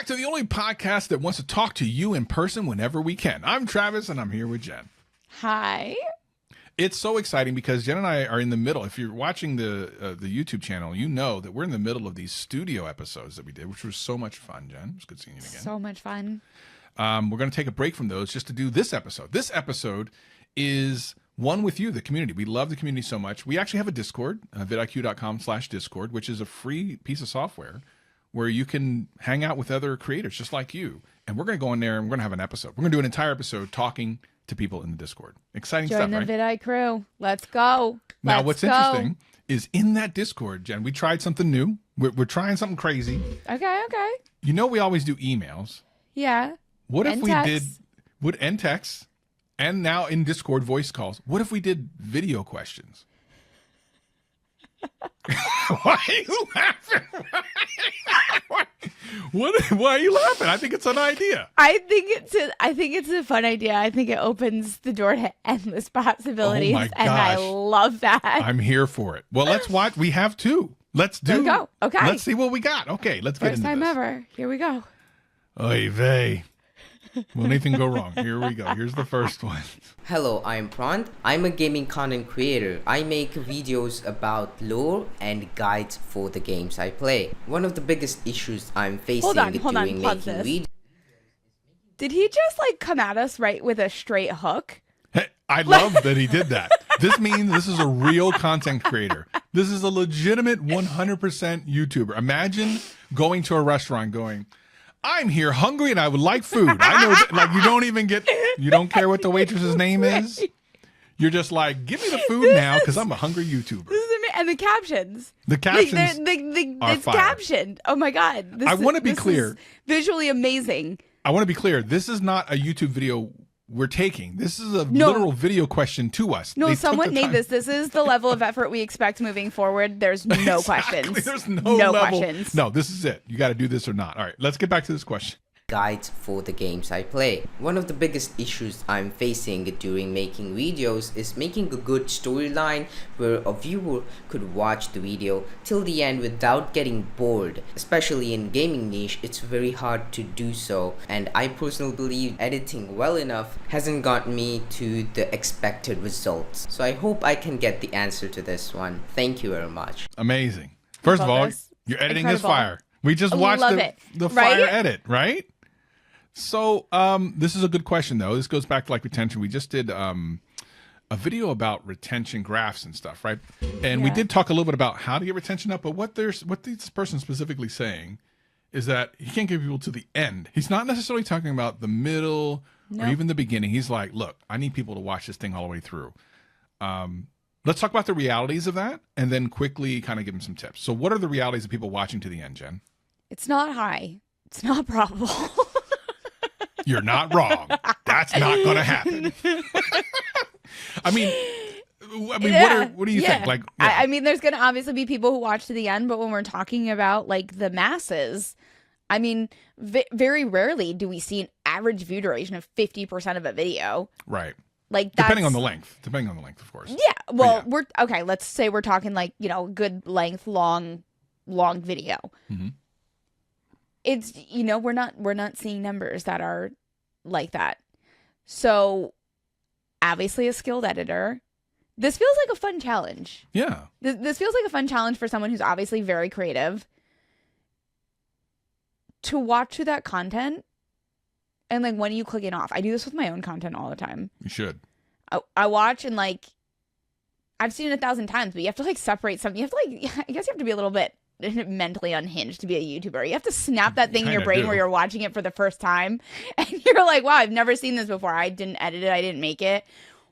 to the only podcast that wants to talk to you in person whenever we can. I'm Travis, and I'm here with Jen. Hi. It's so exciting because Jen and I are in the middle. If you're watching the YouTube channel, you know that we're in the middle of these studio episodes that we did, which was so much fun, Jen. It was good seeing you again. So much fun. We're going to take a break from those just to do this episode. This episode is one with you, the community. We love the community so much. We actually have a Discord, vidIQ.com/Discord, which is a free piece of software where you can hang out with other creators just like you. And we're going to go in there and we're going to have an episode. We're going to do an entire episode talking to people in the Discord. Exciting stuff, right? Join the vidIQ crew. Let's go. Now, what's interesting is in that Discord, Jen, we tried something new. We're trying something crazy. Okay. You know we always do emails. Yeah. What if we text. and text, and now in Discord voice calls, what if we did video questions? Why are you laughing? Why are you laughing? I think it's an idea. I think it's a fun idea. I think it opens the door to endless possibilities. Oh my gosh. And I love that. I'm here for it. Well, let's watch. We have two. Let's do. Let's go. Okay. Let's see what we got. Okay, let's get into this. First time ever. Here we go. Oy vey. Will anything go wrong? Here we go. Here's the first one. Hello, I'm Prant. I'm a gaming content creator. I make videos about lore and guides for the games I play. One of the biggest issues I'm facing Hold on, during pause making this. videos. Did he just come at us right with a straight hook? Hey, I love that he did that. This means this is a real content creator. This is a legitimate 100% YouTuber. Imagine going to a restaurant going, I'm here hungry and I would like food. I know that, you don't care what the waitress's name is. You're just like, give me the food now because I'm a hungry YouTuber. This is and the captions. The captions are it's fire. captioned. Oh my God. I want to be this clear. is visually amazing. I want to be clear. This is not a YouTube video we're taking. This is a literal video question to us. No, They took someone the made time. this. This is the level of effort we expect moving forward. There's no questions. There's no level. Questions. No, this is it. You got to do this or not. All right, let's get back to this question. Guides for the games I play. One of the biggest issues I'm facing during making videos is making a good storyline where a viewer could watch the video till the end without getting bored. Especially in gaming niche, it's very hard to do so, and I personally believe editing well enough hasn't gotten me to the expected results. So I hope I can get the answer to this one. Thank you very much. Amazing. First of all, your editing is fire. We just watched the fire edit, right? So this is a good question, though. This goes back to retention. We just did a video about retention graphs and stuff, right? And we did talk a little bit about how to get retention up. But what this person specifically saying is that he can't get people to the end. He's not necessarily talking about the middle or even the beginning. He's like, look, I need people to watch this thing all the way through. Let's talk about the realities of that and then quickly kind of give them some tips. So what are the realities of people watching to the end, Jen? It's not high. It's not probable. You're not wrong. That's not going to happen. I mean, what do you think? I mean, there's going to obviously be people who watch to the end, but when we're talking about the masses, I mean, very rarely do we see an average view duration of 50% of a video. Right. Depending on the length, of course. Yeah. Well, we're okay. Let's say we're talking good length, long video. Mm-hmm. It's we're not seeing numbers that are like that. So obviously a skilled editor. This feels like a fun challenge. Yeah. This feels like a fun challenge for someone who's obviously very creative to watch through that content. And when are you clicking off? I do this with my own content all the time. You should. I watch and I've seen it 1,000 times, but you have to separate something. You have to I guess you have to be a little bit mentally unhinged to be a YouTuber. You have to snap that thing in your brain where you're watching it for the first time and you're like, wow, I've never seen this before. I didn't edit it. I didn't make it.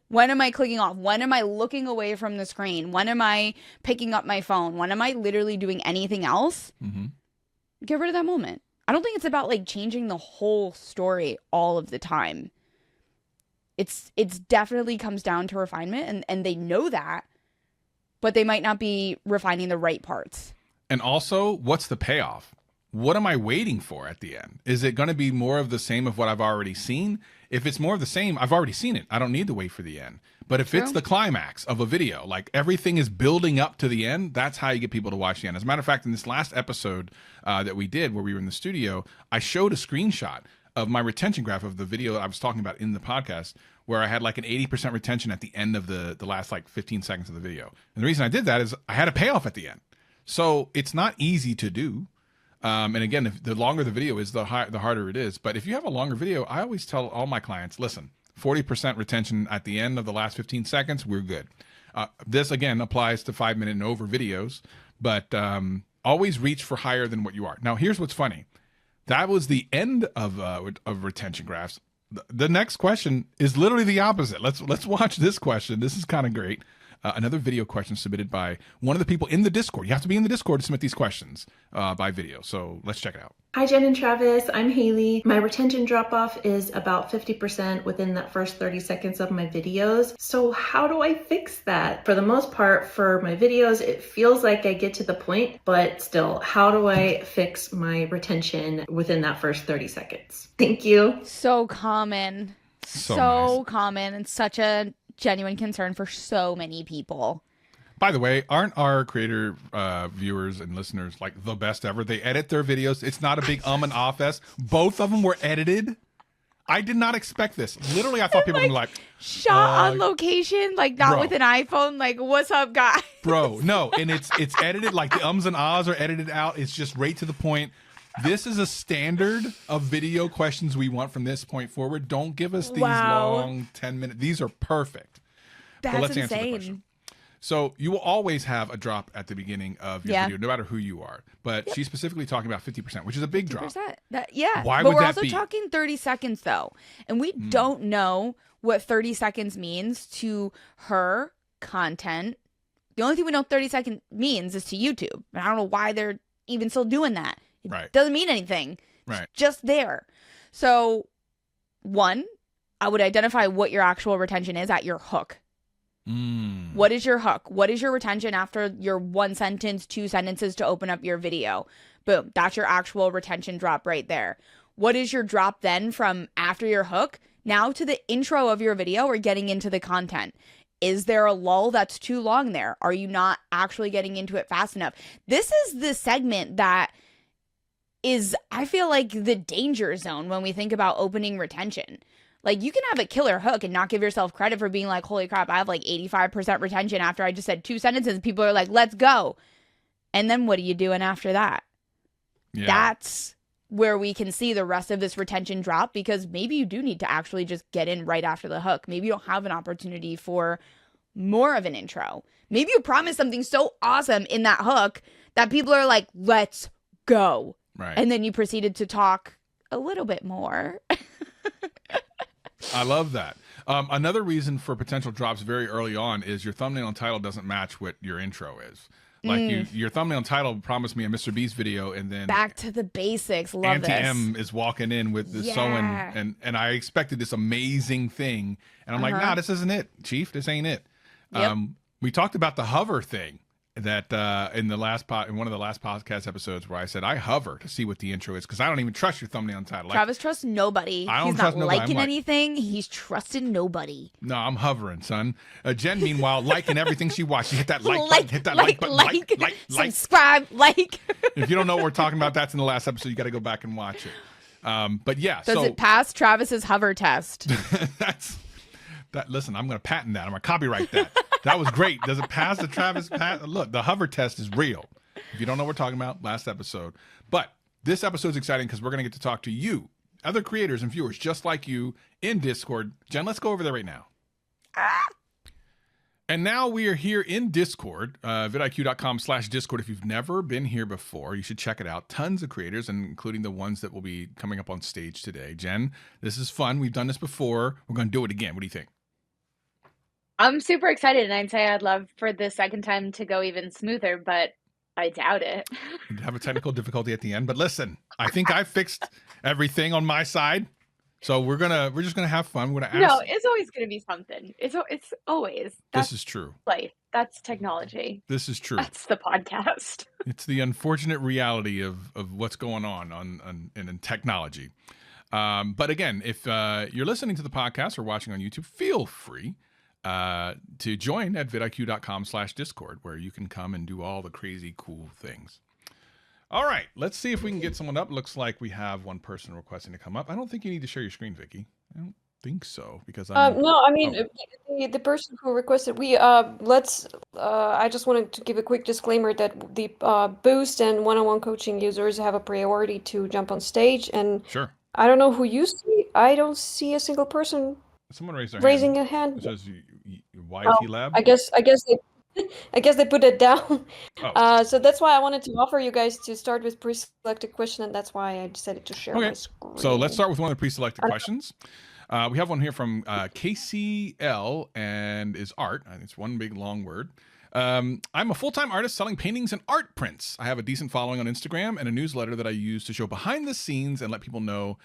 When am I clicking off? When am I looking away from the screen? When am I picking up my phone? When am I literally doing anything else? Mm-hmm. Get rid of that moment. I don't think it's about changing the whole story all of the time. It's definitely comes down to refinement and they know that, but they might not be refining the right parts. And also, what's the payoff? what am I waiting for at the end? Is it going to be more of the same of what I've already seen? If it's more of the same, I've already seen it. I don't need to wait for the end. But if it's the climax of a video, like everything is building up to the end, that's how you get people to watch the end. As a matter of fact, in this last episode that we did where we were in the studio, I showed a screenshot of my retention graph of the video I was talking about in the podcast, where I had like an 80% retention at the end of the last like 15 seconds of the video. And the reason I did that is I had a payoff at the end. So it's not easy to do. And again, if the longer the video is, the harder it is. But if you have a longer video, I always tell all my clients, listen, 40% retention at the end of the last 15 seconds, we're good. This, again, applies to 5-minute and over videos, but always reach for higher than what you are. Now, here's what's funny. That was the end of retention graphs. The next question is literally the opposite. Let's watch this question. This is kind of great. Another video question submitted by one of the people in the Discord. You have to be in the Discord to submit these questions by video. So let's check it out. Hi, Jen and Travis. I'm Haley. My retention drop-off is about 50% within that first 30 seconds of my videos. So how do I fix that? For the most part, for my videos, it feels like I get to the point, but still, how do I fix my retention within that first 30 seconds? Thank you. So common. So nice. Common, and such a genuine concern for so many people. By the way, aren't our creator viewers and listeners like the best ever? They edit their videos. It's not a big and ah fest. Both of them were edited. I did not expect this. Literally, I thought people would be like, shot on location, like not with an iPhone. Like, what's up, guys? Bro, no, and it's edited like the and ahs are edited out. It's just right to the point. This is a standard of video questions we want from this point forward. Don't give us these long 10-minute. These are perfect. That's let's insane. Answer the question. So you will always have a drop at the beginning of your video, no matter who you are. But she's specifically talking about 50%, which is a big drop. Why would we're that also be? Talking 30 seconds, though. And we don't know what 30 seconds means to her content. The only thing we know 30 seconds means is to YouTube. And I don't know why they're even still doing that. It doesn't mean anything. Right. It's just there. So, one, I would identify what your actual retention is at your hook. What is your hook? What is your retention after your 1 sentence, 2 sentences to open up your video? Boom. That's your actual retention drop right there. What is your drop then from after your hook now to the intro of your video or getting into the content? Is there a lull that's too long there? Are you not actually getting into it fast enough? This is the segment that is, I feel like, the danger zone when we think about opening retention. Like, you can have a killer hook and not give yourself credit for being like, holy crap, I have like 85% retention after I just said 2 sentences. People are like, let's go. And then what are you doing after that? Yeah. That's where we can see the rest of this retention drop, because maybe you do need to actually just get in right after the hook. Maybe you don't have an opportunity for more of an intro. Maybe you promise something so awesome in that hook that people are like, let's go. Right. And then you proceeded to talk a little bit more. I love that. Another reason for potential drops very early on is your thumbnail and title doesn't match what your intro is. Like your thumbnail and title promised me a Mr. Beast video, and then back to the basics. Love Auntie this. M is walking in with the sewing, and I expected this amazing thing, and I'm like, nah, this isn't it, Chief. This ain't it. Yep. We talked about the hover thing that in one of the last podcast episodes where I said I hover to see what the intro is because I don't even trust your thumbnail and title. Travis trusts nobody. He's not liking anything. He's trusted nobody. No, I'm hovering, son. Jen, meanwhile, liking everything she watched. She hit that like button, hit that like button, like, subscribe, like. If you don't know what we're talking about, that's in the last episode. You got to go back and watch it. But yeah, does it pass Travis's hover test? Listen, I'm going to patent that. I'm going to copyright that. That was great. Does it pass the Travis? Look, the hover test is real. If you don't know what we're talking about, last episode. But this episode's exciting because we're going to get to talk to you, other creators and viewers just like you in Discord. Jen, let's go over there right now. And now we are here in Discord, vidIQ.com/Discord. If you've never been here before, you should check it out. Tons of creators, and including the ones that will be coming up on stage today. Jen, this is fun. We've done this before. We're going to do it again. What do you think? I'm super excited, and I'd say I'd love for the second time to go even smoother, but I doubt it. We'd have a technical difficulty at the end, but listen, I think I fixed everything on my side. So we're just gonna have fun. We're gonna ask. No, it's always gonna be something. It's always. This is true. Life. That's technology. This is true. That's the podcast. It's the unfortunate reality of what's going on in technology. But again, if you're listening to the podcast or watching on YouTube, feel free to join at vidIQ.com/Discord, where you can come and do all the crazy cool things. All right, let's see if we can get someone up. Looks like we have one person requesting to come up. I don't think you need to share your screen, Vicky. I don't think so, because no, I mean, the person who requested, I just wanted to give a quick disclaimer that the boost and one-on-one coaching users have a priority to jump on stage, and sure. I don't know who you see. I don't see a single person Someone raising a hand. It says YT Lab. I guess they put it down. Oh. So that's why I wanted to offer you guys to start with pre-selected question, and that's why I decided to share my screen. So let's start with one of the pre-selected questions. We have one here from KCL and is art. It's one big long word. I'm a full-time artist selling paintings and art prints. I have a decent following on Instagram and a newsletter that I use to show behind the scenes and let people know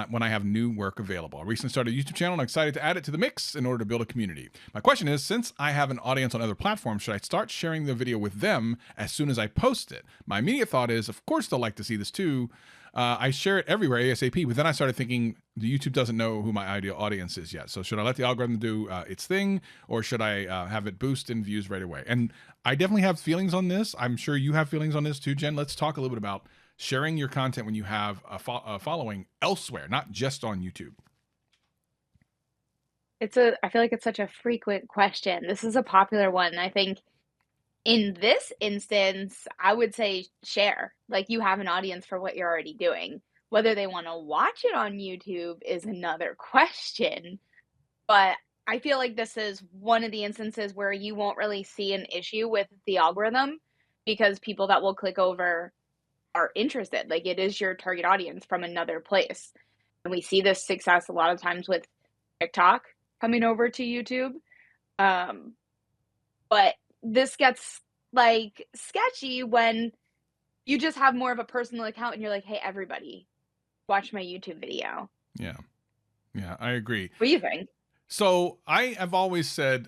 when I have new work available. I recently started a YouTube channel and I'm excited to add it to the mix in order to build a community. My question is, since I have an audience on other platforms, should I start sharing the video with them as soon as I post it? My immediate thought is, of course they'll like to see this too. I share it everywhere ASAP, but then I started thinking the YouTube doesn't know who my ideal audience is yet. So should I let the algorithm do its thing, or should I have it boost in views right away? And I definitely have feelings on this. I'm sure you have feelings on this too, Jen. Let's talk a little bit about sharing your content when you have a following elsewhere, not just on YouTube. I feel like it's such a frequent question. This is a popular one. I think in this instance, I would say share. Like, you have an audience for what you're already doing. Whether they want to watch it on YouTube is another question. But I feel like this is one of the instances where you won't really see an issue with the algorithm, because people that will click over are interested. Like, it is your target audience from another place. And we see this success a lot of times with TikTok coming over to YouTube. But this gets like sketchy when you just have more of a personal account and you're like, hey, everybody, watch my YouTube video. Yeah, I agree. What do you think? So I have always said,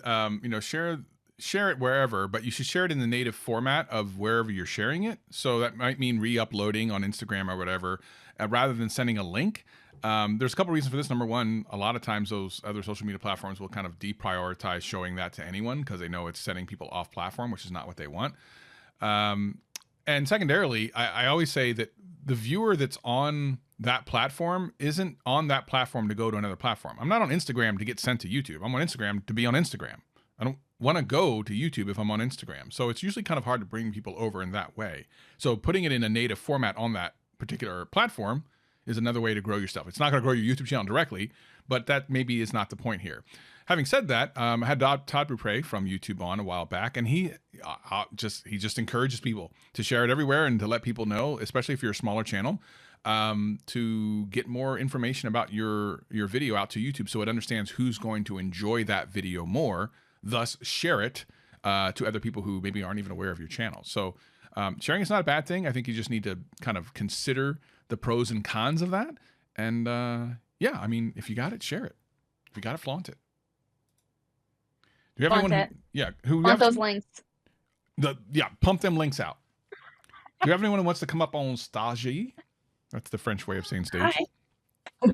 share it wherever, but you should share it in the native format of wherever you're sharing it. So that might mean re-uploading on Instagram or whatever, rather than sending a link. There's a couple reasons for this. Number one, a lot of times those other social media platforms will kind of deprioritize showing that to anyone because they know it's setting people off platform, which is not what they want. And secondarily, I always say that the viewer that's on that platform isn't on that platform to go to another platform. I'm not on Instagram to get sent to YouTube. I'm on Instagram to be on Instagram. I don't want to go to YouTube if I'm on Instagram. So it's usually kind of hard to bring people over in that way. So putting it in a native format on that particular platform is another way to grow your stuff. It's not going to grow your YouTube channel directly, but that maybe is not the point here. Having said that, I had Todd Bupre from YouTube on a while back, and he just encourages people to share it everywhere and to let people know, especially if you're a smaller channel, to get more information about your video out to YouTube so it understands who's going to enjoy that video more, thus share it to other people who maybe aren't even aware of your channel. So sharing is not a bad thing. I think you just need to kind of consider the pros and cons of that. And yeah, I mean, if you got it, share it. If you got it, flaunt it. Do you have anyone? Flaunt those links. Pump them links out. Do you have anyone who wants to come up on stage? That's the French way of saying stage. Hi.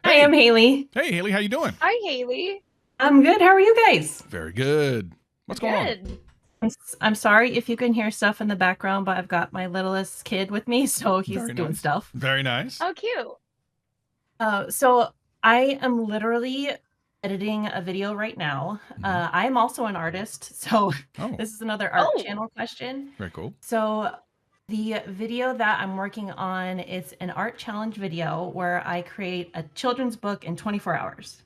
Hey. I'm Haley. Hey, Haley, how you doing? Hi, Haley. I'm good. How are you guys? Very good. What's going on? I'm sorry if you can hear stuff in the background, but I've got my littlest kid with me, so he's doing stuff. Very nice. Oh, cute. So I am literally editing a video right now. I'm also an artist, so this is another art channel question. Very cool. So the video that I'm working on is an art challenge video where I create a children's book in 24 hours.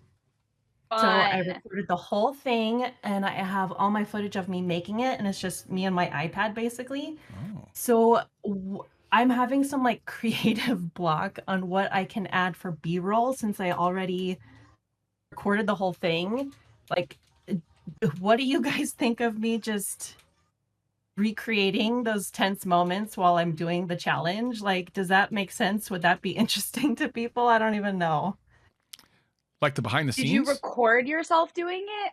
Fun. So I recorded the whole thing and I have all my footage of me making it, and it's just me and my iPad basically. So I'm having some like creative block on what I can add for B-roll since I already recorded the whole thing. Like, what do you guys think of me just recreating those tense moments while I'm doing the challenge? Like, does that make sense? Would that be interesting to people? I don't even know. Like the behind the scenes? Did you record yourself doing it?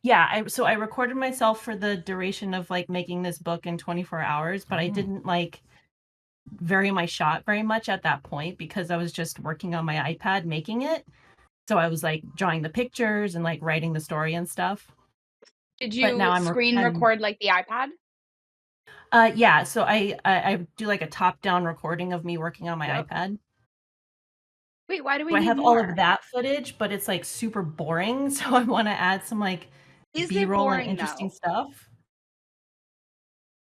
Yeah, so I recorded myself for the duration of like making this book in 24 hours, but I didn't like vary my shot very much at that point because I was just working on my iPad making it. So I was like drawing the pictures and like writing the story and stuff. Did But now you I'm screen record like the iPad? Yeah, so I do like a top-down recording of me working on my Yep. iPad. Wait, why do we So I need have all of more? that footage, but it's like super boring. So I want to add some like Is it B-roll and boring interesting though? stuff.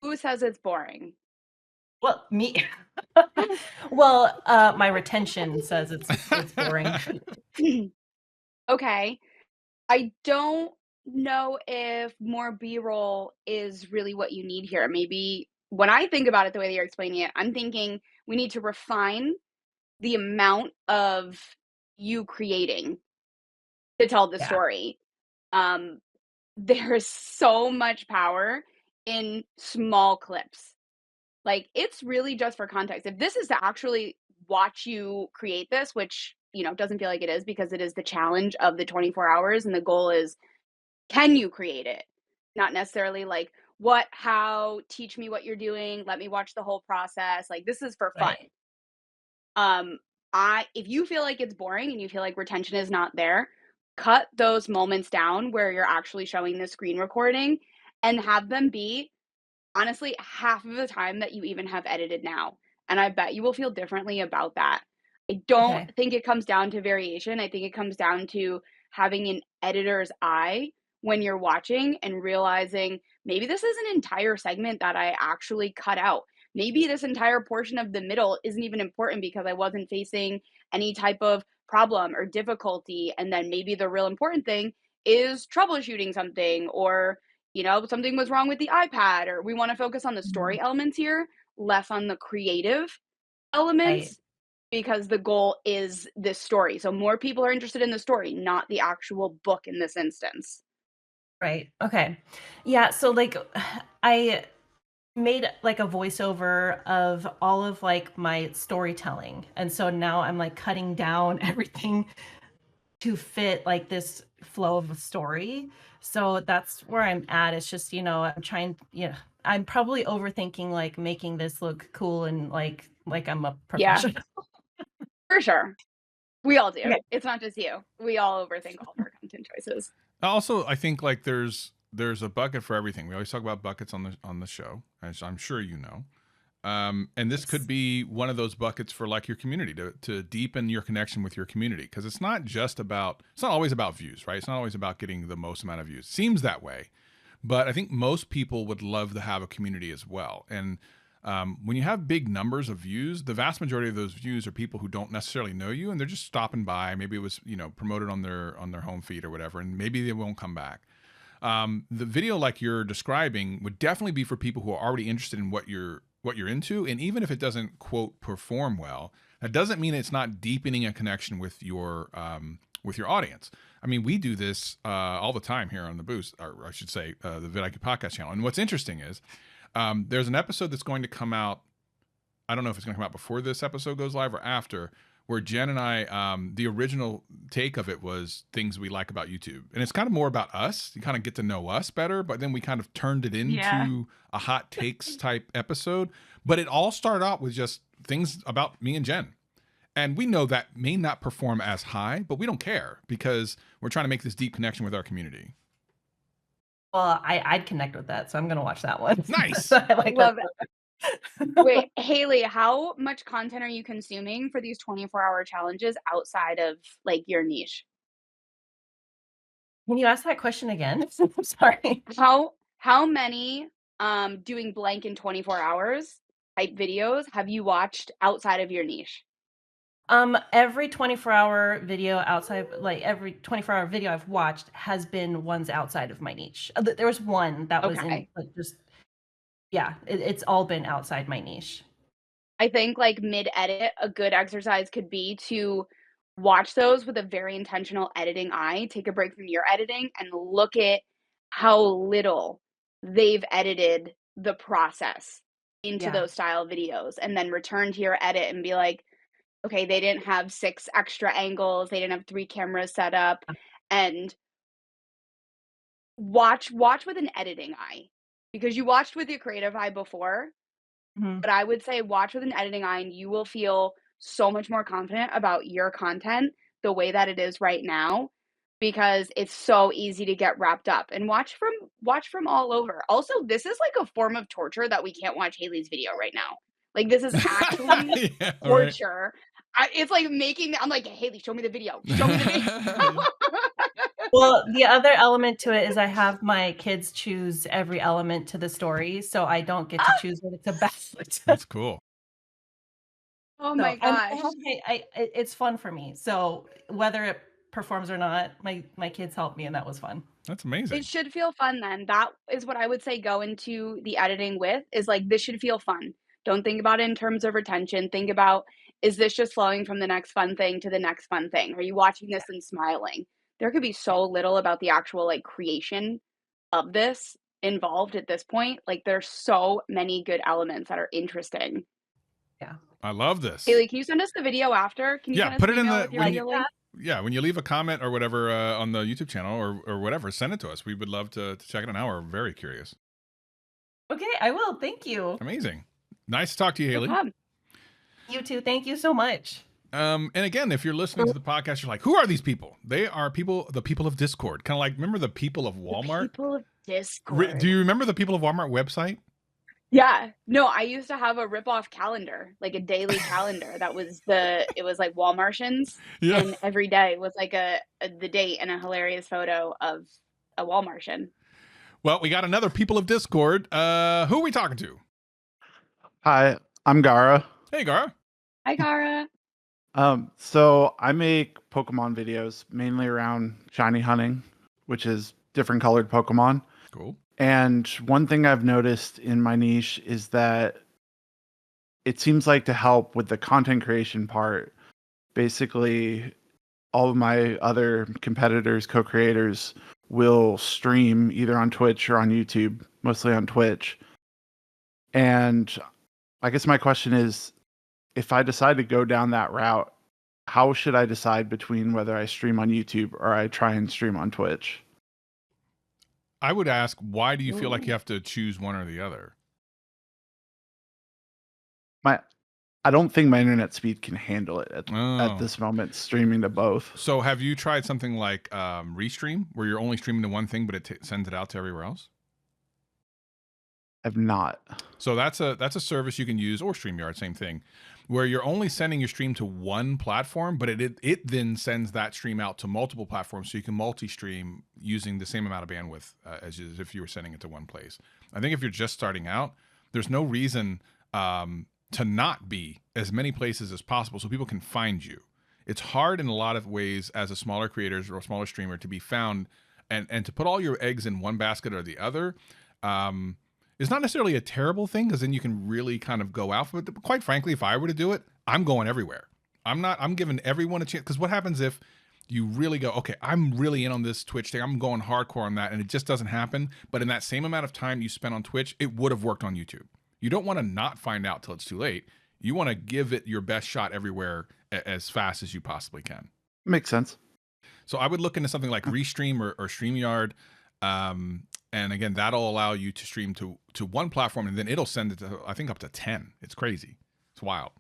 Who says it's boring? Well, me. Well, my retention says it's boring. Okay. I don't know if more B-roll is really what you need here. Maybe when I think about it the way that you're explaining it, I'm thinking we need to refine the amount of you creating to tell the Yeah. story. Um, there's so much power in small clips. Like, it's really just for context. If this is to actually watch you create this, which, doesn't feel like it is because it is the challenge of the 24 hours, and the goal is, can you create it? Not necessarily like, what, how, teach me what you're doing, let me watch the whole process. Like, this is for fun. Right. Um, if you feel like it's boring and you feel like retention is not there, cut those moments down where you're actually showing the screen recording and have them be honestly half of the time that you even have edited now. And I bet you will feel differently about that. I don't Okay. think it comes down to variation. I think it comes down to having an editor's eye when you're watching and realizing maybe this is an entire segment that I actually cut out. Maybe this entire portion of the middle isn't even important because I wasn't facing any type of problem or difficulty. And then maybe the real important thing is troubleshooting something, or something was wrong with the iPad, or we want to focus on the Mhm. story elements here, less on the creative Right. elements, because the goal is this story. So more people are interested in the story, not the actual book in this instance. Right. Okay. Yeah, so like I made like a voiceover of all of like my storytelling. And so now I'm like cutting down everything to fit like this flow of a story. So that's where I'm at. It's just, I'm trying, I'm probably overthinking like making this look cool and like I'm a Yeah, professional. for sure. We all do. Okay. It's not just you. We all overthink all of our content choices. Also, I think like there's a bucket for everything. We always talk about buckets on the show, as I'm sure you know. And this could be one of those buckets for like your community to deepen your connection with your community, because it's not always about views, right? It's not always about getting the most amount of views. Seems that way, but I think most people would love to have a community as well. And when you have big numbers of views, the vast majority of those views are people who don't necessarily know you, and they're just stopping by. Maybe it was promoted on their home feed or whatever, and maybe they won't come back. The video like you're describing would definitely be for people who are already interested in what you're into, and even if it doesn't quote perform well, that doesn't mean it's not deepening a connection with your audience. I mean, we do this all the time here on the Boost, or I should say, the vidIQ podcast channel. And what's interesting is there's an episode that's going to come out. I don't know if it's going to come out before this episode goes live or after, where Jen and I, the original take of it was things we like about YouTube. And it's kind of more about us. You kind of get to know us better, but then we kind of turned it into a hot takes type episode. But it all started out with just things about me and Jen. And we know that may not perform as high, but we don't care because we're trying to make this deep connection with our community. Well, I'd connect with that, so I'm gonna watch that one. Nice. I like Love that. it. Wait, Haley, how much content are you consuming for these 24-hour challenges outside of like your niche? Can you ask that question again? I'm sorry. How many doing blank in 24 hours type videos have you watched outside of your niche? Every 24-hour video outside, like every 24-hour video I've watched has been ones outside of my niche. There was one that was in Okay. like just, yeah, it's all been outside my niche. I think like mid-edit, a good exercise could be to watch those with a very intentional editing eye, take a break from your editing and look at how little they've edited the process into Yeah. those style videos, and then return to your edit and be like, okay, they didn't have 6 extra angles, they didn't have 3 cameras set up, and watch with an editing eye, because you watched with your creative eye before. But I would say watch with an editing eye, and you will feel so much more confident about your content the way that it is right now, because it's so easy to get wrapped up. And watch from all over. Also, this is like a form of torture that we can't watch Haley's video right now. Like, this is actually torture. Right. It's like I'm like, Haley, show me the video. Show me the video. Well, the other element to it is I have my kids choose every element to the story, so I don't get to choose what it's about. That's cool. Oh my gosh. It's fun for me. So whether it performs or not, my kids helped me, and that was fun. That's amazing. It should feel fun then. That is what I would say go into the editing with, is like, this should feel fun. Don't think about it in terms of retention. Think about, is this just flowing from the next fun thing to the next fun thing? Are you watching this and smiling? There could be so little about the actual like creation of this involved at this point. Like, there's so many good elements that are interesting. Yeah. I love this. Haley, can you send us the video after? Can you send us put it in the when you leave a comment or whatever on the YouTube channel or whatever, send it to us. We would love to check it out now. We're very curious. Okay, I will. Thank you. Amazing. Nice to talk to you, Haley. No problem. You too. Thank you so much. And again, if you're listening to the podcast, you're like, who are these people? They are the people of Discord. Kind of like, remember the people of Walmart? The people of Discord. Do you remember the people of Walmart website? Yeah. No, I used to have a rip-off calendar, like a daily calendar. It was like Walmartians. Yeah. And every day was like the date and a hilarious photo of a Walmartian. Well, we got another people of Discord. Who are we talking to? Hi, I'm Gara. Hey, Gara. Hi, Gara. So I make Pokemon videos mainly around shiny hunting, which is different colored Pokemon. Cool. And one thing I've noticed in my niche is that it seems like to help with the content creation part, basically all of my other competitors, co-creators will stream either on Twitch or on YouTube, mostly on Twitch. And I guess my question is, if I decide to go down that route, how should I decide between whether I stream on YouTube or I try and stream on Twitch? I would ask, why do you feel like you have to choose one or the other? I don't think my internet speed can handle it at this moment, streaming to both. So have you tried something like Restream, where you're only streaming to one thing, but it sends it out to everywhere else? I've not. So that's a service you can use, or StreamYard, same thing, where you're only sending your stream to one platform, but it then sends that stream out to multiple platforms, so you can multi-stream using the same amount of bandwidth as if you were sending it to one place. I think if you're just starting out, there's no reason to not be as many places as possible so people can find you. It's hard in a lot of ways as a smaller creator or a smaller streamer to be found, and to put all your eggs in one basket or the other. It's not necessarily a terrible thing, because then you can really kind of go out for it. But quite frankly, if I were to do it, I'm going everywhere. I'm giving everyone a chance. Because what happens if you really go, okay, I'm really in on this Twitch thing, I'm going hardcore on that, and it just doesn't happen. But in that same amount of time you spent on Twitch, it would have worked on YouTube. You don't want to not find out till it's too late. You want to give it your best shot everywhere as fast as you possibly can. Makes sense. So I would look into something like Restream or StreamYard. And again, that'll allow you to stream to one platform, and then it'll send it to, I think, up to 10. It's crazy. It's wild.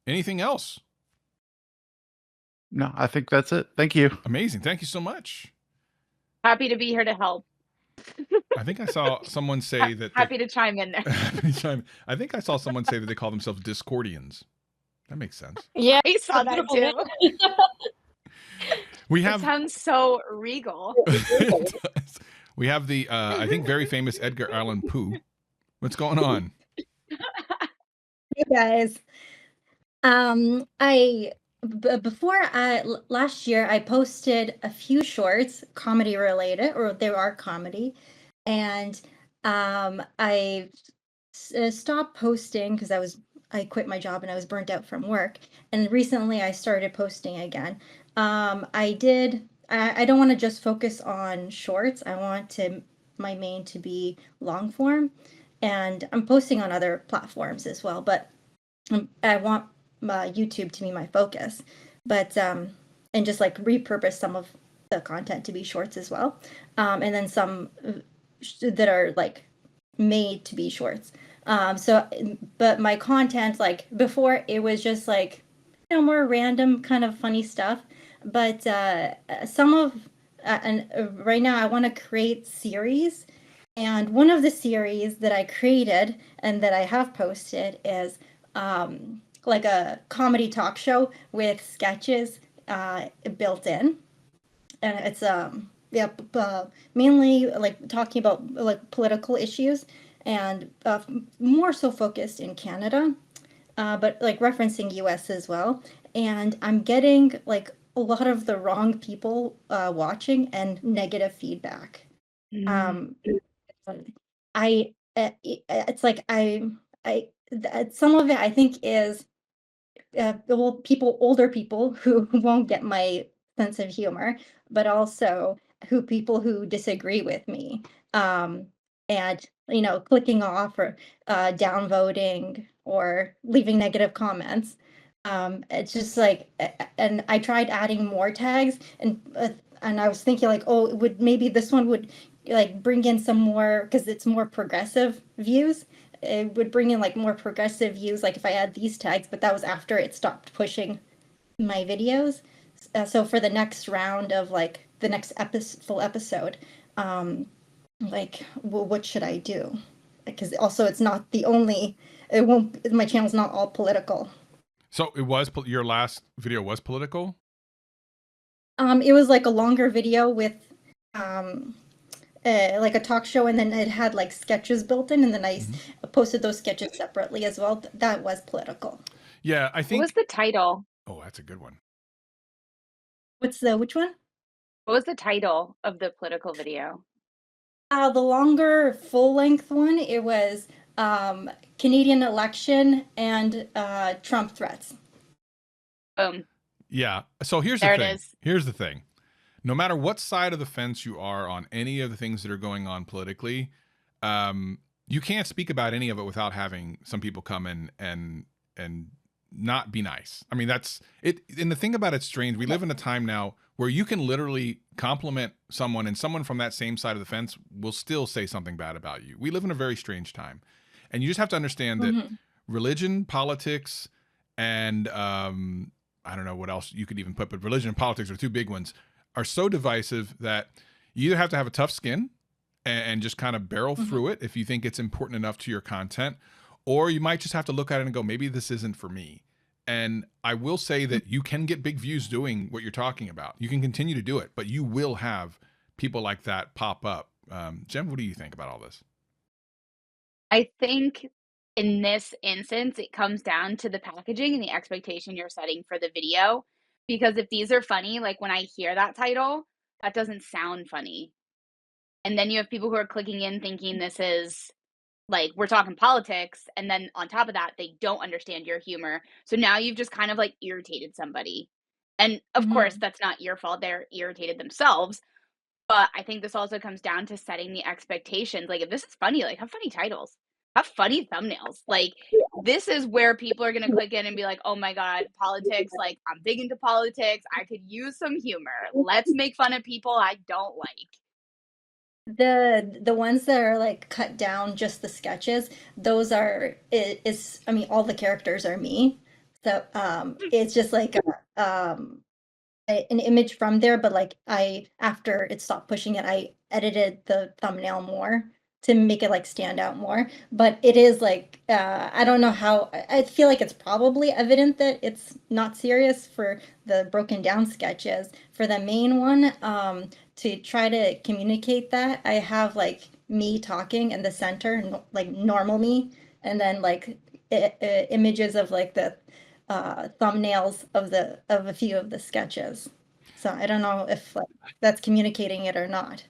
Anything else? No, I think that's it. Thank you. Amazing. Thank you so much. Happy to be here to help. I think I saw someone say that. Happy to chime in there. I think I saw someone say that they call themselves Discordians. That makes sense. Yeah, I saw that too. We have. It sounds so regal. We have the, I think, very famous Edgar Allan Poe. What's going on? Hey guys. Last year I posted a few shorts, comedy related, or they are comedy, and I stopped posting because I quit my job and I was burnt out from work. And recently I started posting again. I don't want to just focus on shorts. I want my main to be long form, and I'm posting on other platforms as well, but I want YouTube to be my focus, but and just like repurpose some of the content to be shorts as well, and then some that are like made to be shorts. But my content, like before, it was just like, more random kind of funny stuff. But some of and right now I want to create series, and one of the series that I created and that I have posted is like a comedy talk show with sketches built in, and it's mainly like talking about like political issues, and more so focused in Canada, but like referencing US as well. And I'm getting like a lot of the wrong people watching and negative feedback. Um, it's like some of it I think is well, older people who won't get my sense of humor, but also people who disagree with me, um, and clicking off or downvoting or leaving negative comments. It's just like, and I tried adding more tags, and I was thinking like, oh, maybe this one would like bring in some more because it's more progressive views. It would bring in like more progressive views, like if I add these tags, but that was after it stopped pushing my videos. So for the next round of like the next full episode, like, well, what should I do? Because also it's not the only, it won't, my channel's not all political. So it was, your last video was political? It was like a longer video with, like a talk show, and then it had like sketches built in, and then I posted those sketches separately as well. That was political. Yeah, I think. What was the title? Oh, that's a good one. Which one? What was the title of the political video? The longer full length one, it was Canadian election and Trump threats. Boom. Yeah. So here's the thing. Here's the thing. No matter what side of the fence you are on any of the things that are going on politically, you can't speak about any of it without having some people come in and not be nice. I mean, that's it. And the thing about it's strange. We live in a time now where you can literally compliment someone, and someone from that same side of the fence will still say something bad about you. We live in a very strange time, and you just have to understand that religion, politics, and I don't know what else you could even put, but religion and politics are two big ones, are so divisive that you either have to have a tough skin and just kind of barrel through it if you think it's important enough to your content, or you might just have to look at it and go, maybe this isn't for me. And I will say that you can get big views doing what you're talking about. You can continue to do it, but you will have people like that pop up. Jem, what do you think about all this? I think in this instance, it comes down to the packaging and the expectation you're setting for the video. Because if these are funny, like when I hear that title, that doesn't sound funny. And then you have people who are clicking in thinking this is like, we're talking politics. And then on top of that, they don't understand your humor. So now you've just kind of like irritated somebody. And of course, that's not your fault. They're irritated themselves. But I think this also comes down to setting the expectations. Like, if this is funny, like, have funny titles, have funny thumbnails. Like, this is where people are going to click in and be like, oh my God, politics. Like, I'm big into politics. I could use some humor. Let's make fun of people I don't like. The ones that are like cut down, just the sketches, those are I mean, all the characters are me. So it's just like an image from there, but like after it stopped pushing it, I edited the thumbnail more to make it like stand out more. But it is like I don't know how, I feel like it's probably evident that it's not serious for the broken down sketches. For the main one, to try to communicate that, I have like me talking in the center, like normal me, and then like images of like the thumbnails of a few of the sketches. So I don't know if like that's communicating it or not.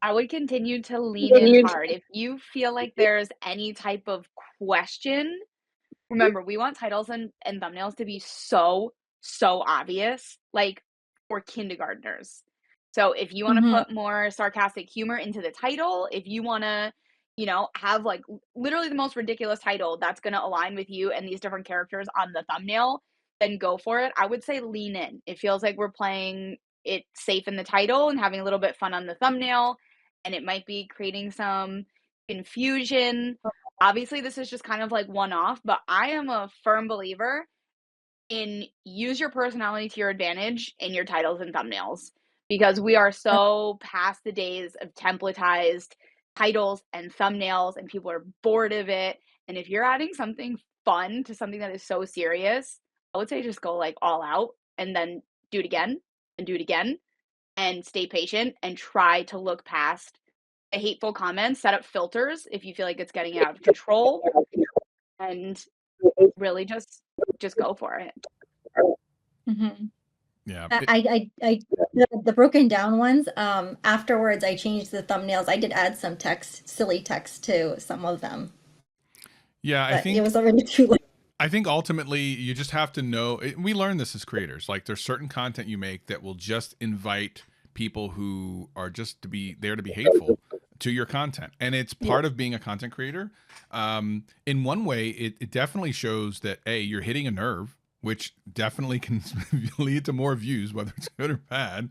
I would continue to lean in hard. If you feel like there's any type of question, remember, we want titles and thumbnails to be so obvious, like for kindergartners. So if you want to put more sarcastic humor into the title, if you want to, have like literally the most ridiculous title that's going to align with you and these different characters on the thumbnail, then go for it. I would say lean in. It feels like we're playing it safe in the title and having a little bit fun on the thumbnail, and it might be creating some confusion. Obviously, this is just kind of like one-off, but I am a firm believer in use your personality to your advantage in your titles and thumbnails, because we are so past the days of templatized titles and thumbnails, and people are bored of it. And if you're adding something fun to something that is so serious, I would say just go like all out and then do it again and do it again and stay patient and try to look past the hateful comments, set up filters if you feel like it's getting out of control, and really just go for it. Mm-hmm. Yeah. The broken down ones, afterwards I changed the thumbnails. I did add some text, silly text to some of them. Yeah, I think it was already too late. I think ultimately you just have to know, we learn this as creators, like there's certain content you make that will just invite people who are just to be there to be hateful to your content. And it's part of being a content creator. In one way, it definitely shows that, A, you're hitting a nerve, which definitely can lead to more views, whether it's good or bad.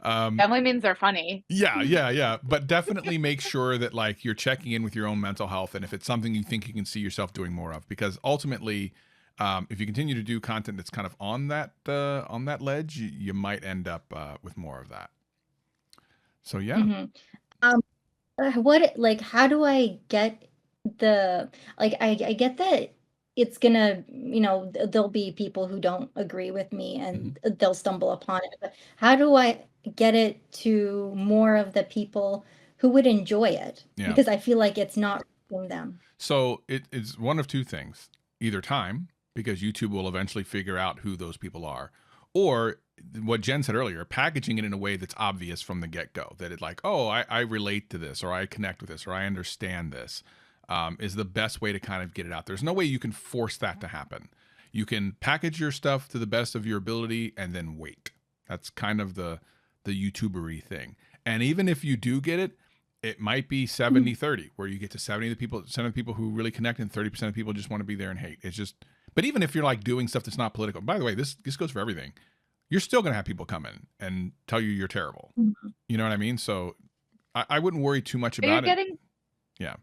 Definitely means they're funny. Yeah. But definitely make sure that like you're checking in with your own mental health, and if it's something you think you can see yourself doing more of, because ultimately, if you continue to do content that's kind of on that ledge, you might end up with more of that. So yeah. Mm-hmm. How do I get I get that it's gonna, there'll be people who don't agree with me and they'll stumble upon it. But how do I get it to more of the people who would enjoy it? Yeah. Because I feel like it's not reaching them. So it's one of two things: either time, because YouTube will eventually figure out who those people are, or what Jen said earlier, packaging it in a way that's obvious from the get-go, that it's like, oh, I relate to this, or I connect with this, or I understand this, is the best way to kind of get it out. There's no way you can force that to happen. You can package your stuff to the best of your ability and then wait. That's kind of the YouTubery thing. And even if you do get it, it might be 70-30, where you get to 70 of the people who really connect, and 30% of people just want to be there and hate. It's just, but even if you're like doing stuff that's not political, by the way, this goes for everything, you're still going to have people come in and tell you you're terrible. You know what I mean? So I wouldn't worry too much about it. Yeah.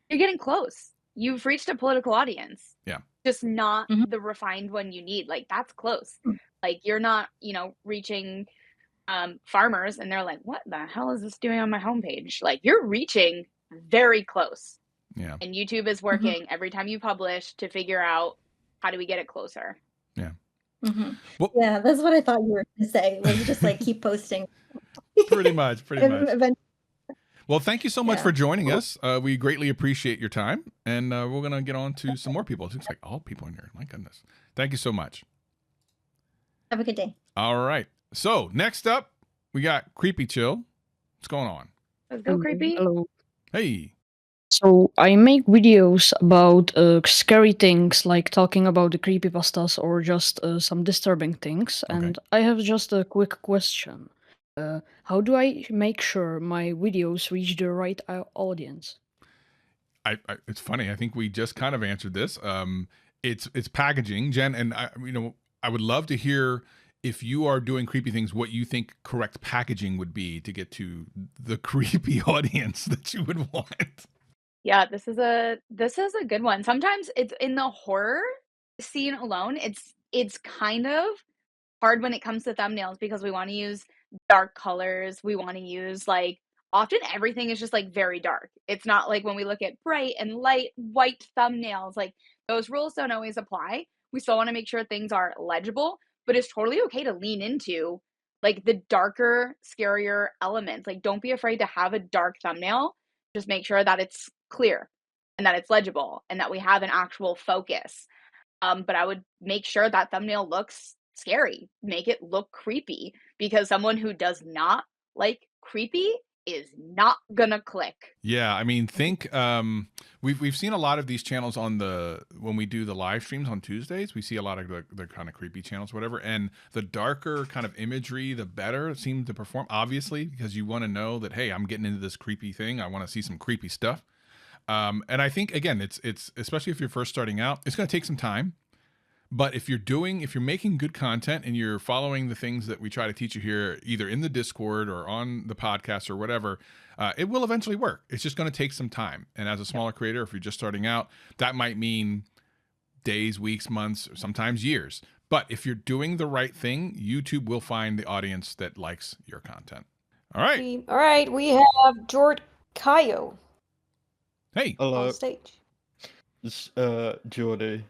You're getting close. You've reached a political audience. Yeah. Just not the refined one you need. Like, that's close. Like, you're not, reaching farmers and they're like, what the hell is this doing on my homepage? Like, you're reaching very close. Yeah. And YouTube is working every time you publish to figure out, how do we get it closer? Yeah. Well, yeah, that's what I thought you were going to say. Was just like keep posting. Pretty much. Well, thank you so much for joining us. We greatly appreciate your time, and we're going to get on to some more people. It looks like all people in here. My goodness. Thank you so much. Have a good day. All right. So next up, we got Creepy Chill. What's going on? Let's go, Creepy. Hello. Hey. So I make videos about scary things, like talking about the creepypastas or just some disturbing things. And I have just a quick question. How do I make sure my videos reach the right audience? It's funny. I think we just kind of answered this. It's packaging, Jen, and I would love to hear, if you are doing creepy things, what you think correct packaging would be to get to the creepy audience that you would want. Yeah, this is a good one. Sometimes it's in the horror scene alone. It's kind of hard when it comes to thumbnails, because we want to use dark colors. We want to use, like, often everything is just like very dark. It's not like when we look at bright and light white thumbnails, like, those rules don't always apply. We still want to make sure things are legible, but it's totally okay to lean into like the darker, scarier elements. Like, don't be afraid to have a dark thumbnail. Just make sure that it's clear and that it's legible and that we have an actual focus. But I would make sure that thumbnail looks scary. Make it look creepy, because someone who does not like creepy is not gonna click. Yeah, I mean, we've seen a lot of these channels when we do the live streams on Tuesdays. We see a lot of the kind of creepy channels, whatever, and the darker kind of imagery, the better it seems to perform. Obviously, because you want to know that, hey, I'm getting into this creepy thing. I want to see some creepy stuff. And I think, again, it's especially if you're first starting out, it's going to take some time. But if you're making good content and you're following the things that we try to teach you here, either in the Discord or on the podcast or whatever, it will eventually work. It's just going to take some time. And as a smaller creator, if you're just starting out, that might mean days, weeks, months, or sometimes years. But if you're doing the right thing, YouTube will find the audience that likes your content. All right. We have George Kayo. Hey. Hello. On stage. It's Jordy.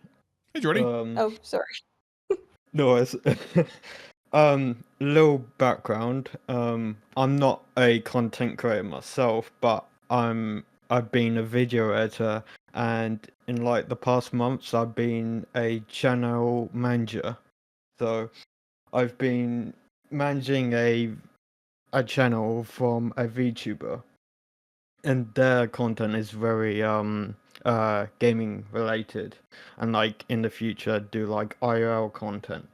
Hey, Jordy. Oh, sorry. No, it's little background. I'm not a content creator myself, but I've been a video editor, and in like the past months I've been a channel manager. So I've been managing a channel from a VTuber, and their content is very gaming related, and like in the future do like IRL content.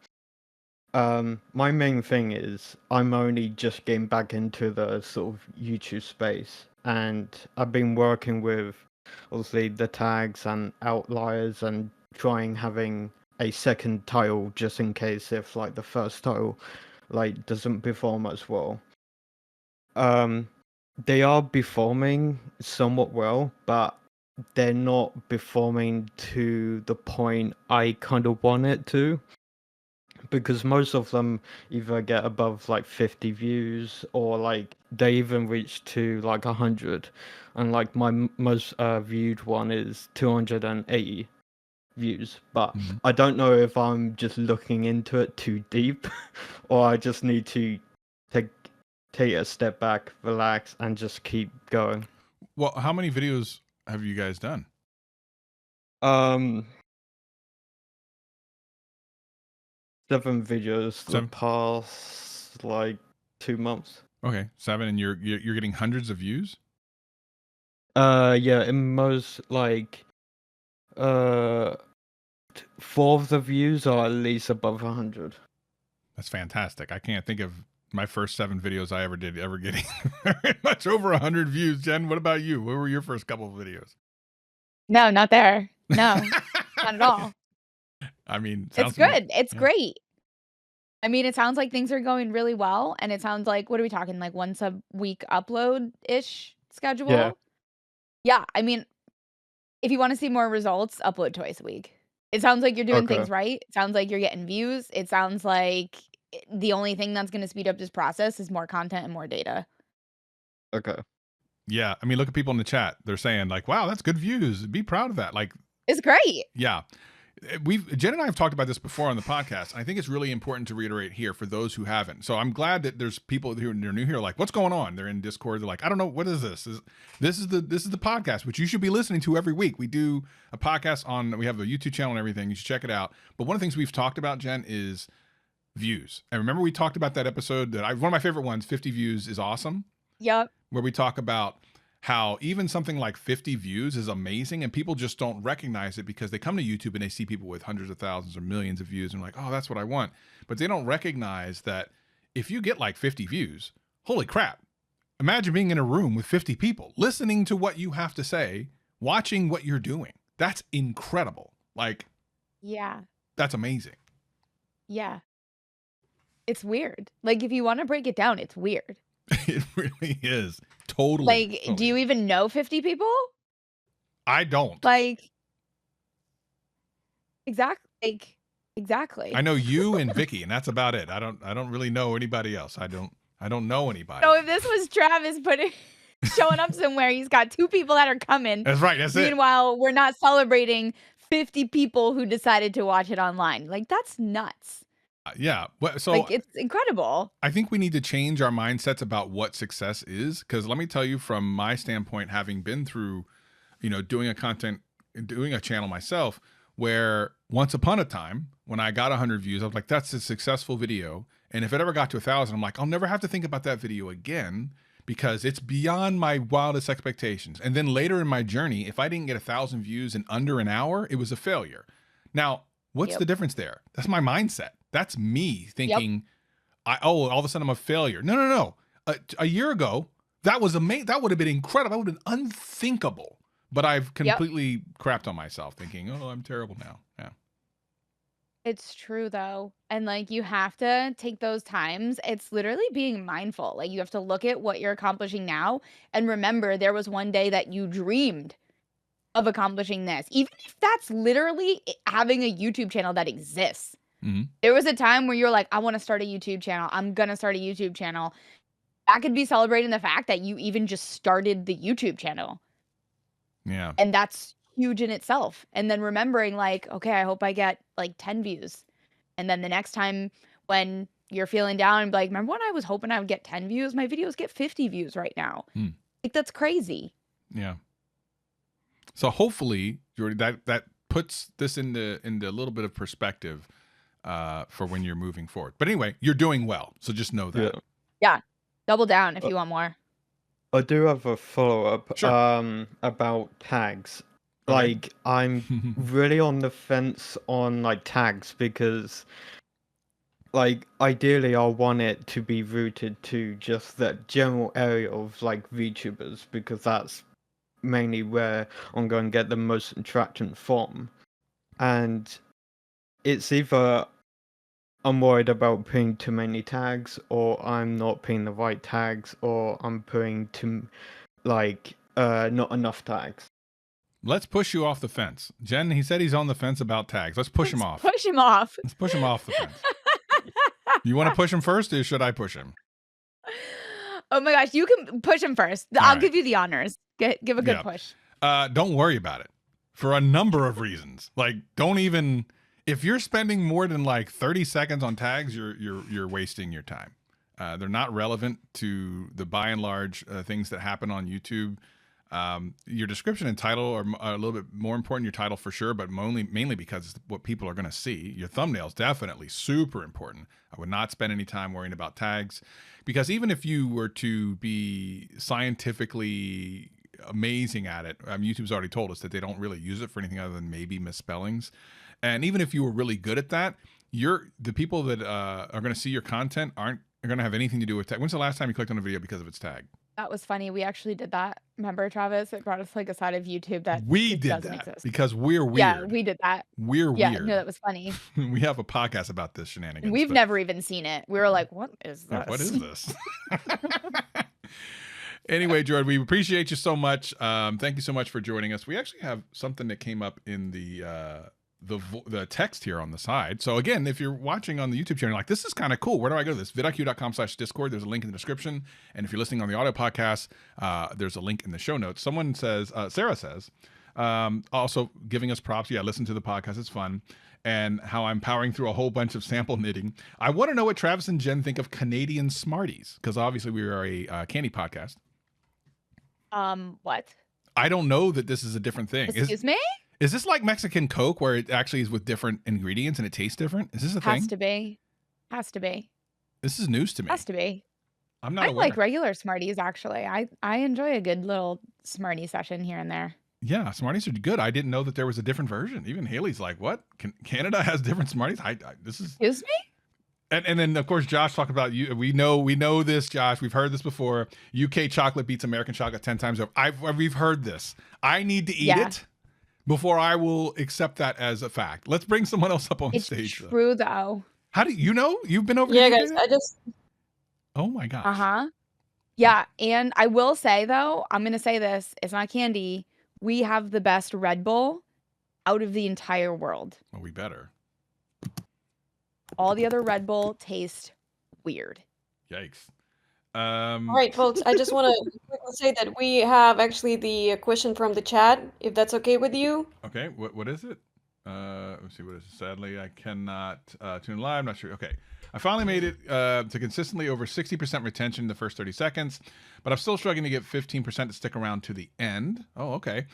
My main thing is I'm only just getting back into the sort of YouTube space, and I've been working with obviously the tags and outliers and trying having a second title just in case if like the first title like doesn't perform as well. They are performing somewhat well, but they're not performing to the point I kind of want it to, because most of them either get above like 50 views or like they even reach to like 100, and like my most viewed one is 280 views, but I don't know if I'm just looking into it too deep or I just need to take a step back, relax, and just keep going. Well, how many videos have you guys done? 7 videos the past like 2 months. Okay, 7, and you're getting hundreds of views? Yeah, in most like 4 of the views are at least above 100. That's fantastic. I can't think of my first 7 videos I ever did getting very much over 100 views. Jen, what about you? What were your first couple of videos? No, not there. No, not at all. I mean, it's good. It's great. I mean, it sounds like things are going really well, and it sounds like, what are we talking, like once a week upload-ish schedule? Yeah, I mean, if you want to see more results, upload twice a week. It sounds like you're doing things right. It sounds like you're getting views. It sounds like the only thing that's going to speed up this process is more content and more data. Okay. Yeah, I mean, look at people in the chat. They're saying like, wow, that's good views. Be proud of that. Like, it's great. Yeah. Jen and I have talked about this before on the podcast. I think it's really important to reiterate here for those who haven't. So I'm glad that there's people who are new here, like, what's going on? They're in Discord. They're like, I don't know, what is this? This is the podcast, which you should be listening to every week. We do a podcast we have a YouTube channel and everything. You should check it out. But one of the things we've talked about, Jen, is views. And remember we talked about that episode one of my favorite ones, 50 views is awesome. Yep. Where we talk about how even something like 50 views is amazing, and people just don't recognize it because they come to YouTube and they see people with hundreds of thousands or millions of views and like, oh, that's what I want. But they don't recognize that if you get like 50 views, holy crap. Imagine being in a room with 50 people, listening to what you have to say, watching what you're doing. That's incredible. Like, yeah, that's amazing. Yeah. It's weird. Like, if you want to break it down, it's weird. It really is. Totally. Like, totally. Do you even know 50 people? I don't. Like, exactly. I know you and Vicky, and that's about it. I don't really know anybody else. I don't know anybody. So if this was Travis showing up somewhere, he's got 2 people that are coming. That's right. That's Meanwhile, we're not celebrating 50 people who decided to watch it online. Like, that's nuts. Yeah. So like, it's incredible. I think we need to change our mindsets about what success is. Because let me tell you, from my standpoint, having been through, doing a channel myself, where once upon a time, when I got 100 views, I was like, that's a successful video. And if it ever got to 1,000, I'm like, I'll never have to think about that video again because it's beyond my wildest expectations. And then later in my journey, if I didn't get 1,000 views in under an hour, it was a failure. Now, what's the difference there? That's my mindset. That's me thinking, all of a sudden I'm a failure. No. A year ago, that was amazing. That would have been incredible. That would have been unthinkable. But I've completely crapped on myself thinking, oh, I'm terrible now. Yeah. It's true though. And like you have to take those times. It's literally being mindful. Like you have to look at what you're accomplishing now and remember there was one day that you dreamed of accomplishing this. Even if that's literally having a YouTube channel that exists. Mm-hmm. There was a time where you're like, I want to start a YouTube channel. I'm going to start a YouTube channel. That could be celebrating the fact that you even just started the YouTube channel. Yeah. And that's huge in itself. And then remembering like, okay, I hope I get like 10 views. And then the next time when you're feeling down and be like, remember when I was hoping I would get 10 views? My videos get 50 views right now. Like that's crazy. Yeah. So hopefully, Jordy, that puts this into a little bit of perspective for when you're moving forward. But anyway, you're doing well. So just know that. Yeah. Double down if you want more. I do have a follow-up Sure. about tags. Okay. Like, I'm really on the fence on like tags because, like, ideally I want it to be rooted to just that general area of like VTubers because that's mainly where I'm going to get the most interaction from. And it's either I'm worried about putting too many tags, or I'm not putting the right tags, or I'm putting not enough tags. Let's push you off the fence. Jen, he said he's on the fence about tags. Let's push him off. Push him off. Let's push him off the fence. You want to push him first, or should I push him? Oh my gosh, you can push him first. I'll give you the honors. Give a good push. Don't worry about it for a number of reasons. Like, don't even, if you're spending more than like 30 seconds on tags, you're wasting your time. They're not relevant to the by and large things that happen on YouTube. Your description and title are a little bit more important. Your title for sure, but mainly because it's what people are going to see. Your thumbnail's definitely super important. I would not spend any time worrying about tags, because even if you were to be scientifically amazing at it, YouTube's already told us that they don't really use it for anything other than maybe misspellings. And even if you were really good at that, the people that are going to see your content aren't going to have anything to do with tag. When's the last time you clicked on a video because of its tag? That was funny. We actually did that. Remember, Travis? It brought us like a side of YouTube that we did doesn't that exist. because we're weird. Yeah, we did that. We're weird. No, that was funny. We have a podcast about this shenanigans. We've never even seen it. We were like, what is this? What is this? Anyway, Jordan, we appreciate you so much. Thank you so much for joining us. We actually have something that came up in the text here on the side. So again, if you're watching on the YouTube channel, like, this is kind of cool. Where do I go to this? vidIQ.com/Discord. There's a link in the description. And if you're listening on the audio podcast, there's a link in the show notes. Someone says, Sarah says, also giving us props. Yeah, listen to the podcast. It's fun. And how I'm powering through a whole bunch of sample knitting. I want to know what Travis and Jen think of Canadian Smarties, because obviously we are a candy podcast. What? I don't know that this is a different thing. Excuse me? Is this like Mexican Coke where it actually is with different ingredients and it tastes different? Is this a thing? Has to be. Has to be. This is news to me. Has to be. I'm not I aware. like regular Smarties, actually. I enjoy a good little Smartie session here and there. Yeah, Smarties are good. I didn't know that there was a different version. Even Haley's like, what? Canada has different Smarties? This is... Excuse me? And then, of course, Josh talked about you. We know this, Josh. We've heard this before. UK chocolate beats American chocolate 10 times over. We've heard this. I need to eat it before I will accept that as a fact. Let's bring someone else up on the stage. It's true, though. How do you know? You've been over Yeah, here? guys, I just... Oh, my gosh. Uh-huh. Yeah, and I will say, though, I'm going to say this. It's not candy. We have the best Red Bull out of the entire world. Well, we better. All the other Red Bull taste weird. Yikes. All right, folks, I just want to quickly say that we have actually the question from the chat, if that's okay with you. Okay, what is it? Let's see, what is it? Sadly, I cannot tune live. I'm not sure. Okay. I finally made it to consistently over 60% retention in the first 30 seconds, but I'm still struggling to get 15% to stick around to the end. Oh, okay.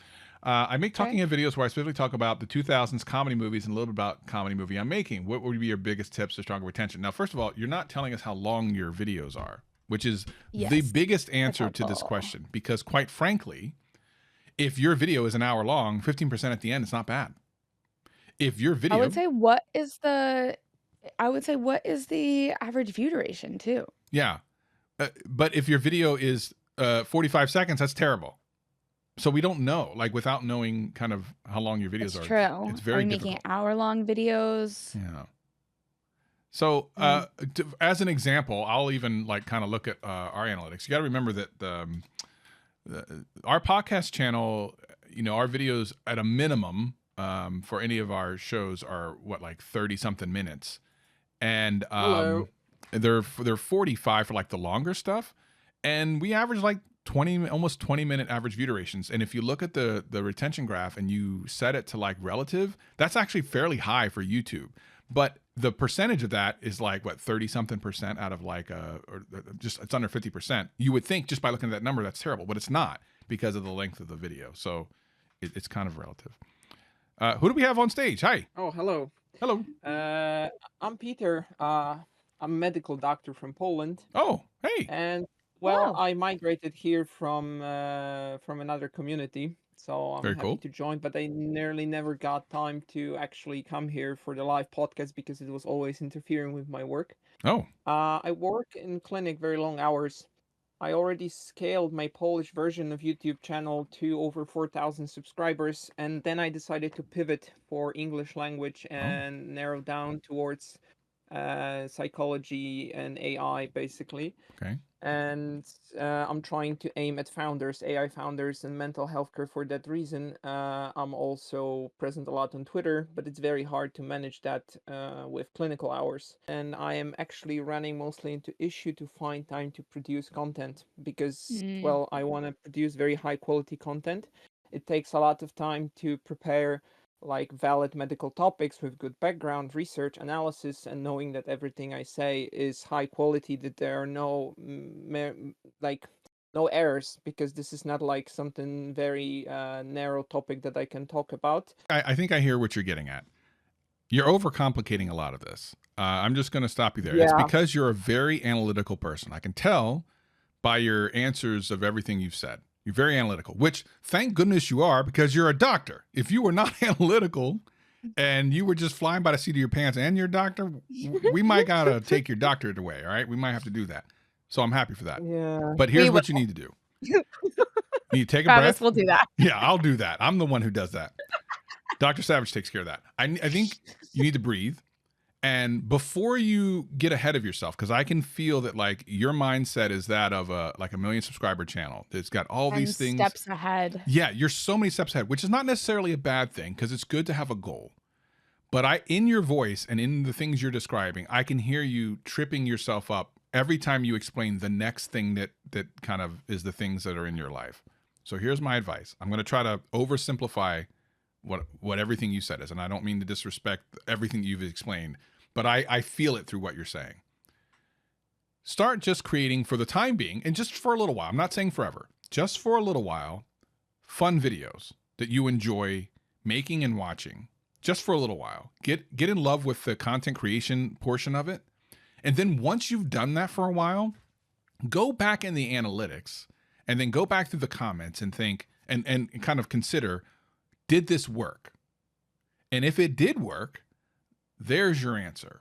I make talking head videos where I specifically talk about the 2000s comedy movies and a little bit about comedy movie I'm making. What would be your biggest tips to stronger retention? Now, first of all, you're not telling us how long your videos are, which is the biggest answer to this question, because quite frankly, if your video is an hour long, 15% at the end is not bad. If your video... I would say what is the average view duration too? Yeah. But if your video is 45 seconds, that's terrible. So we don't know, like without knowing kind of how long your videos It's are. true. It's very Are we difficult. making hour-long videos? Yeah. So as an example, I'll even like kind of look at our analytics. You got to remember that our podcast channel, you know, our videos at a minimum for any of our shows are what, like 30 something minutes. And they're 45 for like the longer stuff. And we average like almost 20-minute average view durations. And if you look at the retention graph and you set it to like relative, that's actually fairly high for YouTube. But the percentage of that is like what, 30 something percent out of like or just it's under 50%. You would think just by looking at that number that's terrible, but it's not, because of the length of the video. So it's kind of relative. Who do we have on stage? Hi. Oh, hello. Hello. I'm Peter. I'm a medical doctor from Poland. Oh, hey. And well, I migrated here from another community, so I'm happy to join. But I nearly never got time to actually come here for the live podcast because it was always interfering with my work. Oh. I work in clinic very long hours. I already scaled my Polish version of YouTube channel to over 4,000 subscribers, and then I decided to pivot for English language and narrow down towards psychology and AI, basically. Okay. And I'm trying to aim at founders, AI founders, and mental health care for that reason. I'm also present a lot on Twitter, but it's very hard to manage that with clinical hours. And I am actually running mostly into issue to find time to produce content because, well, I want to produce very high quality content. It takes a lot of time to prepare like valid medical topics with good background research analysis, and knowing that everything I say is high quality, that there are no no errors, because this is not like something very narrow topic that I can talk about. I think I hear what you're getting at. You're overcomplicating a lot of this. I'm just going to stop you there. Yeah. It's because you're a very analytical person. I can tell by your answers of everything you've said. You're very analytical, which thank goodness you are, because you're a doctor. If you were not analytical and you were just flying by the seat of your pants and you're a doctor, we might got to take your doctorate away. All right. We might have to do that. So I'm happy for that. Yeah. But here's what you need to do. You need to take a breath. We'll do that. Yeah, I'll do that. I'm the one who does that. Dr. Savage takes care of that. I think you need to breathe. And before you get ahead of yourself, because I can feel that like your mindset is that of a 1 million subscriber channel that's got all these things. Steps ahead. Yeah, you're so many steps ahead, which is not necessarily a bad thing, because it's good to have a goal. But in your voice and in the things you're describing, I can hear you tripping yourself up every time you explain the next thing that kind of is the things that are in your life. So here's my advice. I'm going to try to oversimplify what everything you said is, and I don't mean to disrespect everything you've explained, but I feel it through what you're saying. Start just creating, for the time being, and just for a little while, I'm not saying forever, just for a little while, fun videos that you enjoy making and watching, just for a little while. Get in love with the content creation portion of it. And then once you've done that for a while, go back in the analytics and then go back through the comments and think and kind of consider, did this work? And if it did work, there's your answer.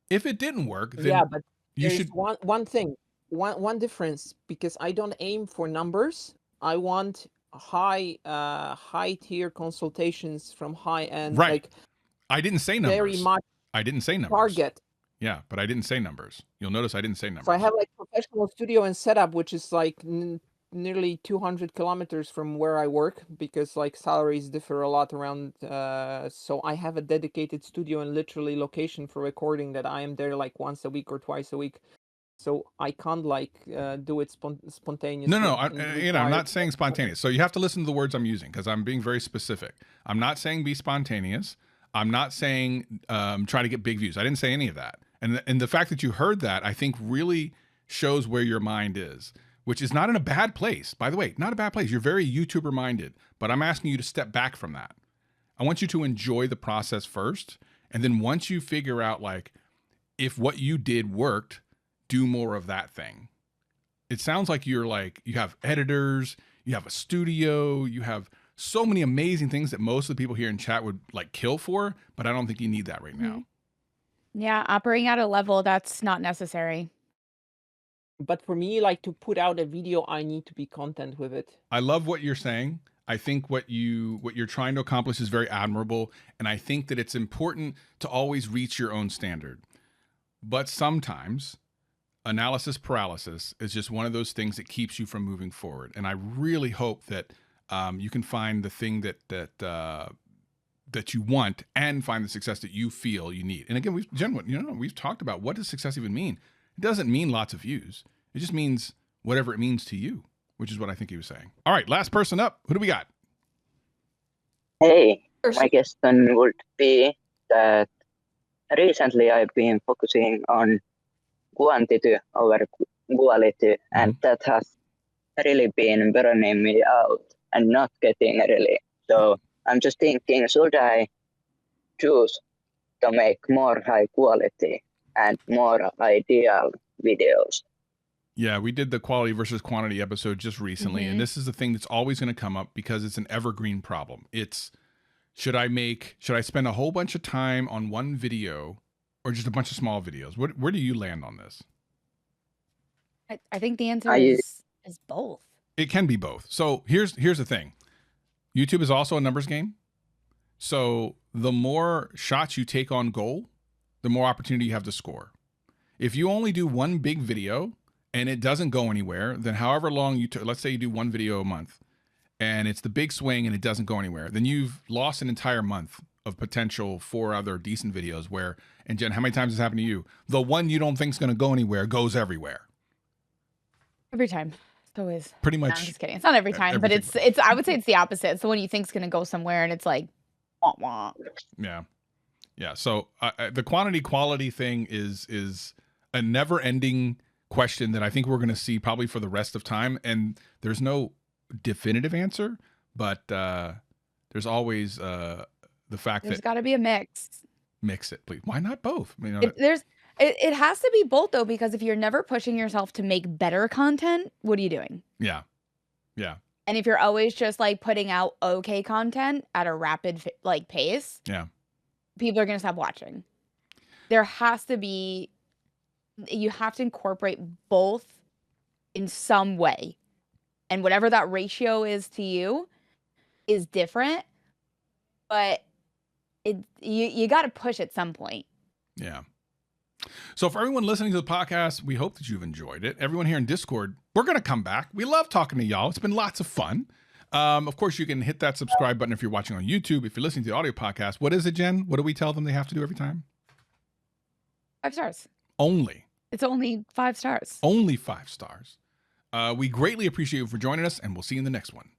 If it didn't work, then but you should. One thing, one difference, because I don't aim for numbers. I want high tier consultations from high end. Right. Like, I didn't say numbers. Very much. I didn't say numbers. Target. Yeah, but I didn't say numbers. You'll notice I didn't say numbers. So I have like professional studio and setup, which is like nearly 200 kilometers from where I work, because like salaries differ a lot around. So I have a dedicated studio and literally location for recording that I am there like once a week or twice a week. So I can't like do it spontaneously. No, I'm not saying spontaneous. So you have to listen to the words I'm using, because I'm being very specific. I'm not saying be spontaneous. I'm not saying try to get big views. I didn't say any of that. And the fact that you heard that, I think, really shows where your mind is, which is not in a bad place. By the way, not a bad place. You're very YouTuber minded, but I'm asking you to step back from that. I want you to enjoy the process first. And then once you figure out like if what you did worked, do more of that thing. It sounds like you have editors, you have a studio, you have so many amazing things that most of the people here in chat would like kill for, but I don't think you need that right now. Yeah, operating at a level that's not necessary. But for me, like to put out a video, I need to be content with it. I love what you're saying. I think what you're trying to accomplish is very admirable, and I think that it's important to always reach your own standard. But sometimes analysis paralysis is just one of those things that keeps you from moving forward. And I really hope that you can find the thing that you want and find the success that you feel you need. And again, we've talked about, what does success even mean? It doesn't mean lots of views. It just means whatever it means to you, which is what I think he was saying. All right, last person up. Who do we got? Hey, my question would be that recently I've been focusing on quantity over quality, and that has really been burning me out and not getting really. So I'm just thinking, should I choose to make more high quality and more ideal videos? Yeah, we did the quality versus quantity episode just recently, and this is the thing that's always going to come up because it's an evergreen problem. It's, should I spend a whole bunch of time on one video or just a bunch of small videos? Where do you land on this? I think the answer is both. It can be both. So here's the thing. YouTube is also a numbers game. So the more shots you take on goal, the more opportunity you have to score. If you only do one big video and it doesn't go anywhere, then however long let's say you do one video a month and it's the big swing and it doesn't go anywhere, then you've lost an entire month of potential for other decent videos where, and Jen, how many times has happened to you? The one you don't think is going to go anywhere goes everywhere. Every time. It's always. Pretty much. No, I'm just kidding. It's not every time, but it's I would say it's the opposite. It's the one you think's going to go somewhere and it's like, wah, wah. Yeah. Yeah. So the quantity quality thing is a never ending question that I think we're going to see probably for the rest of time. And there's no definitive answer, but there's always the fact there's that got to be a mix. Mix it, please. Why not both? I mean, it has to be both though, because if you're never pushing yourself to make better content, what are you doing? Yeah. Yeah. And if you're always just like putting out okay content at a rapid pace, yeah, people are going to stop watching. There has to be, you have to incorporate both in some way. And whatever that ratio is to you is different, but you got to push at some point. Yeah. So for everyone listening to the podcast, we hope that you've enjoyed it. Everyone here in Discord, we're going to come back. We love talking to y'all. It's been lots of fun. Of course, you can hit that subscribe button if you're watching on YouTube. If you're listening to the audio podcast, what is it, Jen? What do we tell them they have to do every time? 5 stars. Only. It's only 5 stars. Only 5 stars. We greatly appreciate you for joining us, and we'll see you in the next one.